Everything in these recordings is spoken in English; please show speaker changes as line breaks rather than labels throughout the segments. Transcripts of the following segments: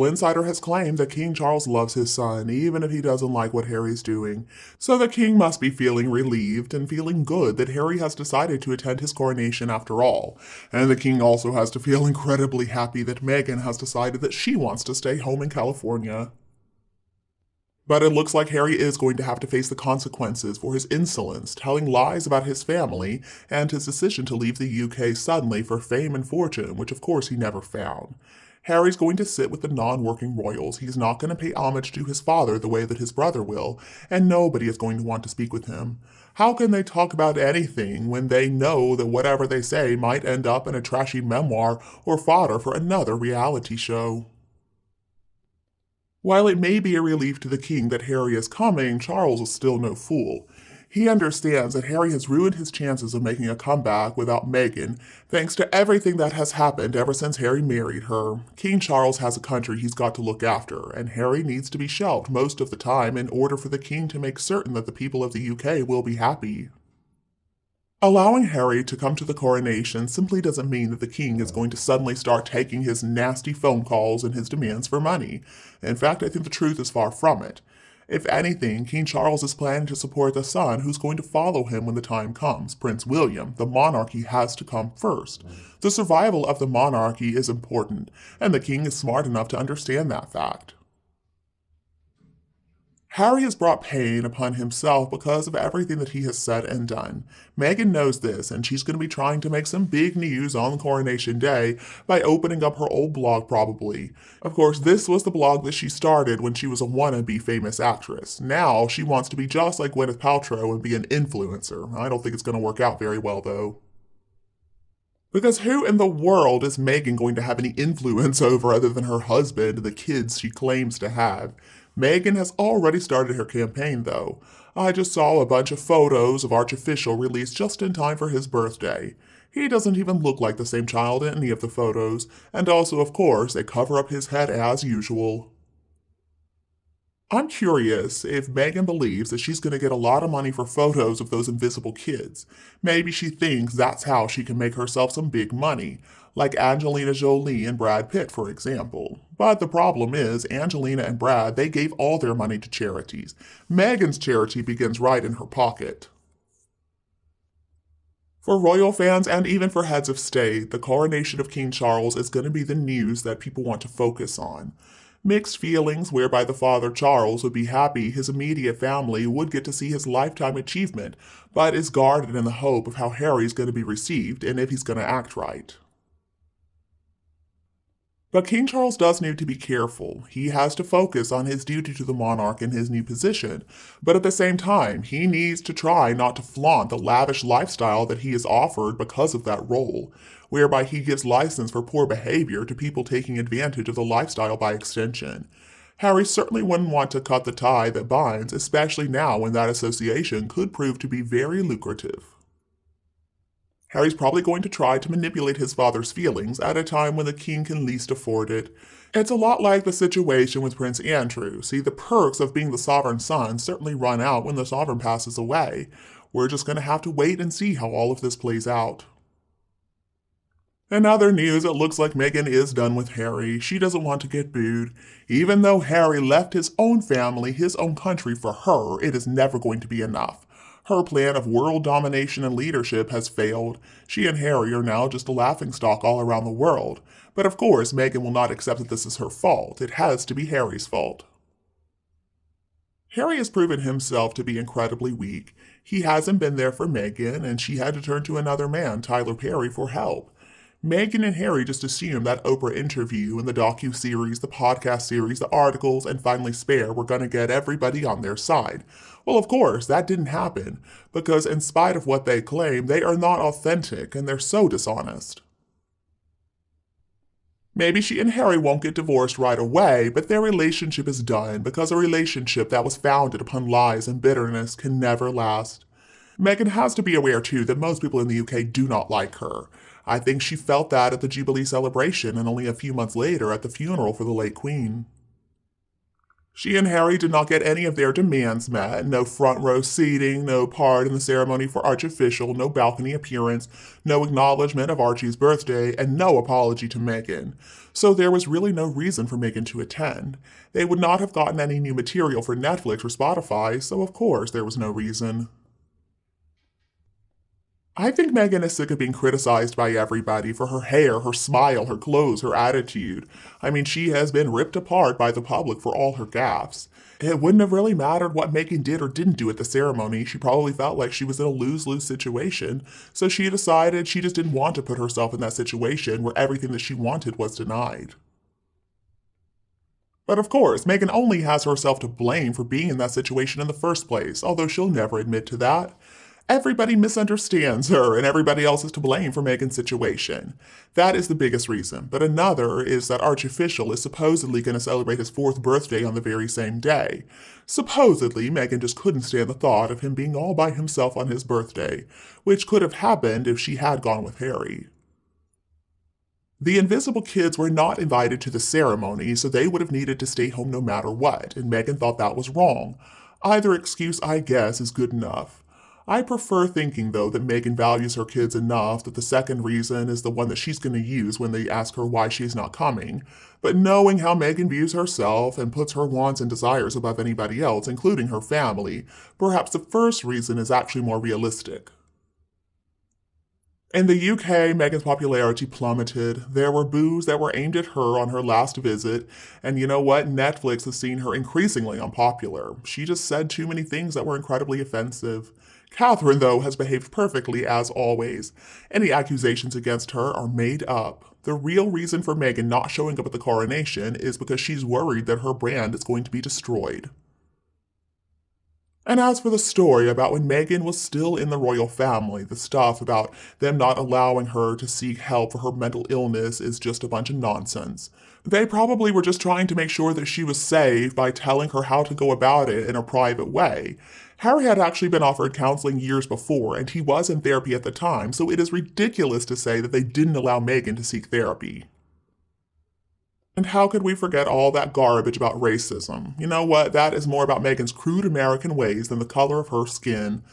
insider has claimed that King Charles loves his son, even if he doesn't like what Harry's doing. So the king must be feeling relieved and feeling good that Harry has decided to attend his coronation after all. And the king also has to feel incredibly happy that Meghan has decided that she wants to stay home in California. But it looks like Harry is going to have to face the consequences for his insolence, telling lies about his family, and his decision to leave the UK suddenly for fame and fortune, which of course he never found. Harry's going to sit with the non-working royals. He's not going to pay homage to his father the way that his brother will, and nobody is going to want to speak with him. How can they talk about anything when they know that whatever they say might end up in a trashy memoir or fodder for another reality show? While it may be a relief to the king that Harry is coming, Charles is still no fool. He understands that Harry has ruined his chances of making a comeback without Meghan, thanks to everything that has happened ever since Harry married her. King Charles has a country he's got to look after, and Harry needs to be shelved most of the time in order for the king to make certain that the people of the UK will be happy. Allowing Harry to come to the coronation simply doesn't mean that the king is going to suddenly start taking his nasty phone calls and his demands for money. In fact, I think the truth is far from it. If anything, King Charles is planning to support the son who's going to follow him when the time comes, Prince William. The monarchy has to come first. The survival of the monarchy is important, and the king is smart enough to understand that fact. Harry has brought pain upon himself because of everything that he has said and done. Meghan knows this, and she's going to be trying to make some big news on Coronation Day by opening up her old blog probably. Of course, this was the blog that she started when she was a wannabe famous actress. Now, she wants to be just like Gwyneth Paltrow and be an influencer. I don't think it's going to work out very well, though. Because who in the world is Meghan going to have any influence over other than her husband and the kids she claims to have? Meghan has already started her campaign, though. I just saw a bunch of photos of Archofficial released just in time for his birthday. He doesn't even look like the same child in any of the photos, and also, of course, they cover up his head as usual. I'm curious if Meghan believes that she's going to get a lot of money for photos of those invisible kids. Maybe she thinks that's how she can make herself some big money, like Angelina Jolie and Brad Pitt, for example. But the problem is, Angelina and Brad, they gave all their money to charities. Meghan's charity begins right in her pocket. For royal fans and even for heads of state, the coronation of King Charles is going to be the news that people want to focus on. Mixed feelings whereby the father Charles would be happy his immediate family would get to see his lifetime achievement, but is guarded in the hope of how Harry's going to be received and if he's going to act right. But King Charles does need to be careful. He has to focus on his duty to the monarch in his new position, but at the same time, he needs to try not to flaunt the lavish lifestyle that he is offered because of that role, whereby he gives license for poor behavior to people taking advantage of the lifestyle by extension. Harry certainly wouldn't want to cut the tie that binds, especially now when that association could prove to be very lucrative. Harry's probably going to try to manipulate his father's feelings at a time when the king can least afford it. It's a lot like the situation with Prince Andrew. See, the perks of being the sovereign son certainly run out when the sovereign passes away. We're just going to have to wait and see how all of this plays out. In other news, it looks like Meghan is done with Harry. She doesn't want to get booed. Even though Harry left his own family, his own country for her, it is never going to be enough. Her plan of world domination and leadership has failed. She and Harry are now just a laughingstock all around the world. But of course, Meghan will not accept that this is her fault. It has to be Harry's fault. Harry has proven himself to be incredibly weak. He hasn't been there for Meghan, and she had to turn to another man, Tyler Perry, for help. Meghan and Harry just assumed that Oprah interview and the docu-series, the podcast series, the articles, and finally Spare were going to get everybody on their side. Well, of course, that didn't happen, because in spite of what they claim, they are not authentic and they're so dishonest. Maybe she and Harry won't get divorced right away, but their relationship is done because a relationship that was founded upon lies and bitterness can never last. Meghan has to be aware, too, that most people in the UK do not like her. I think she felt that at the Jubilee celebration and only a few months later at the funeral for the late Queen. She and Harry did not get any of their demands met. No front row seating, no part in the ceremony for Archofficial, no balcony appearance, no acknowledgement of Archie's birthday, and no apology to Meghan. So there was really no reason for Meghan to attend. They would not have gotten any new material for Netflix or Spotify, so of course there was no reason. I think Meghan is sick of being criticized by everybody for her hair, her smile, her clothes, her attitude. I mean, she has been ripped apart by the public for all her gaffes. It wouldn't have really mattered what Meghan did or didn't do at the ceremony. She probably felt like she was in a lose-lose situation, so she decided she just didn't want to put herself in that situation where everything that she wanted was denied. But of course, Meghan only has herself to blame for being in that situation in the first place, although she'll never admit to that. Everybody misunderstands her, and everybody else is to blame for Meghan's situation. That is the biggest reason. But another is that Archofficial is supposedly going to celebrate his 4th birthday on the very same day. Supposedly, Meghan just couldn't stand the thought of him being all by himself on his birthday, which could have happened if she had gone with Harry. The Invisible Kids were not invited to the ceremony, so they would have needed to stay home no matter what, and Meghan thought that was wrong. Either excuse, I guess, is good enough. I prefer thinking, though, that Meghan values her kids enough that the second reason is the one that she's going to use when they ask her why she's not coming. But knowing how Meghan views herself and puts her wants and desires above anybody else, including her family, perhaps the first reason is actually more realistic. In the UK, Meghan's popularity plummeted. There were boos that were aimed at her on her last visit, and you know what? Netflix has seen her increasingly unpopular. She just said too many things that were incredibly offensive. Catherine, though, has behaved perfectly as always. Any accusations against her are made up. The real reason for Meghan not showing up at the coronation is because she's worried that her brand is going to be destroyed. And as for the story about when Meghan was still in the royal family, the stuff about them not allowing her to seek help for her mental illness is just a bunch of nonsense. They probably were just trying to make sure that she was safe by telling her how to go about it in a private way. Harry had actually been offered counseling years before, and he was in therapy at the time, so it is ridiculous to say that they didn't allow Meghan to seek therapy. And how could we forget all that garbage about racism? You know what? That is more about Meghan's crude American ways than the color of her skin.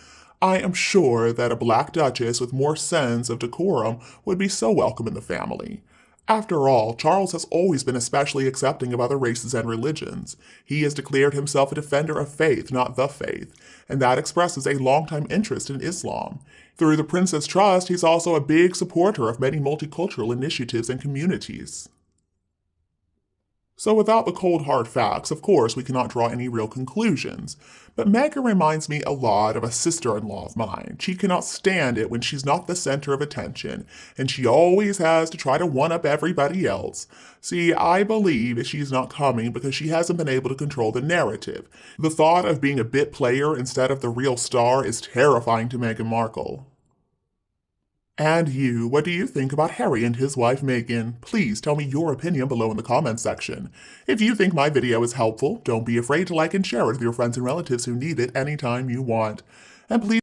I am sure that a black duchess with more sense of decorum would be so welcome in the family. After all, Charles has always been especially accepting of other races and religions. He has declared himself a defender of faith, not the faith, and that expresses a longtime interest in Islam. Through the Princess Trust, he's also a big supporter of many multicultural initiatives and communities. So without the cold hard facts, of course, we cannot draw any real conclusions. But Meghan reminds me a lot of a sister-in-law of mine. She cannot stand it when she's not the center of attention, and she always has to try to one-up everybody else. See, I believe she's not coming because she hasn't been able to control the narrative. The thought of being a bit player instead of the real star is terrifying to Meghan Markle. And you, what do you think about Harry and his wife Meghan? Please tell me your opinion below in the comments section. If you think my video is helpful, don't be afraid to like and share it with your friends and relatives who need it anytime you want. And please